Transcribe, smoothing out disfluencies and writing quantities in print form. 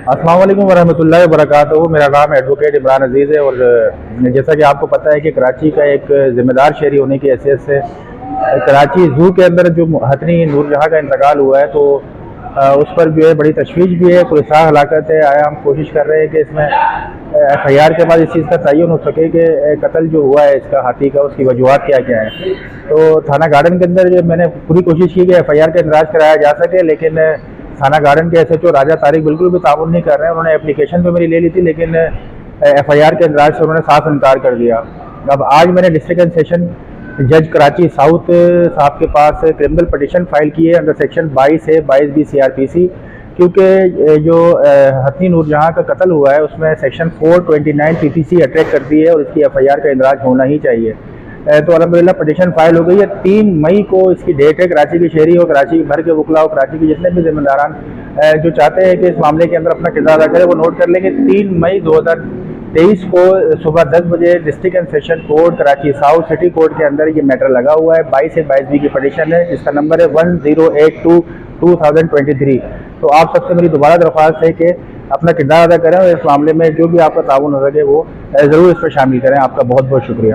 अस्सलाम वालेकुम वरहमतुल्लाहि वबरकातुहू। मेरा नाम एडवोकेट इमरान अजीज़ है और जैसा कि आपको पता है कि कराची का एक ज़िम्मेदार शहरी होने की हैसियत से कराची ज़ू के अंदर जो हथनी नूरजहाँ का इंतकाल हुआ है तो उस पर जो है बड़ी तशवीश भी है, पुरस्कार हलाकत है। आया हम कोशिश कर रहे हैं कि इसमें FIR के बाद इस चीज़ का तयन हो सके कि कत्ल जो हुआ है इसका हाथी का, उसकी वजूहत क्या क्या है। तो थाना गार्डन के अंदर जो मैंने पूरी कोशिश की कि FIR का इंदराज कराया जा सके, लेकिन थाना गार्डन के SHO राजा तारिक बिल्कुल भी ताउन नहीं कर रहे हैं। उन्होंने एप्लीकेशन तो मेरी ले ली थी, लेकिन FIR के इंदराज से उन्होंने साफ इनकार कर दिया। अब आज मैंने डिस्ट्रिक्ट एंड सेशन जज कराची साउथ साहब के पास क्रिमिनल पटिशन फाइल की है अंडर सेक्शन 22 है 22B CRPC, क्योंकि जो हथनी नूरजहाँ का कत्ल हुआ है उसमें सेक्शन 429 PPC अटैक करती है और इसकी FIR का इंदराज होना ही चाहिए। तो अलहमदिल्ला पटिशन फाइल हो गई है। 3 मई को इसकी डेट है। कराची की शहरी और कराची भर के वकला और कराची के जितने भी जिम्मेदारान जो चाहते हैं कि इस मामले के अंदर अपना किरदार अदा करें वो नोट कर लेंगे। 3 मई 2023 को सुबह 10 बजे district and session court Karachi south city court के अंदर ये मैटर लगा हुआ है। 22 से 22B की पटिशन है जिसका नंबर है 1082/2023। तो आप सबसे मेरी दोबारा दरख्वास्त है कि अपना किरदार अदा करें और इस मामले में जो भी आपका ताउन हो सके वो ज़रूर इस पर शामिल करें। आपका बहुत बहुत शुक्रिया।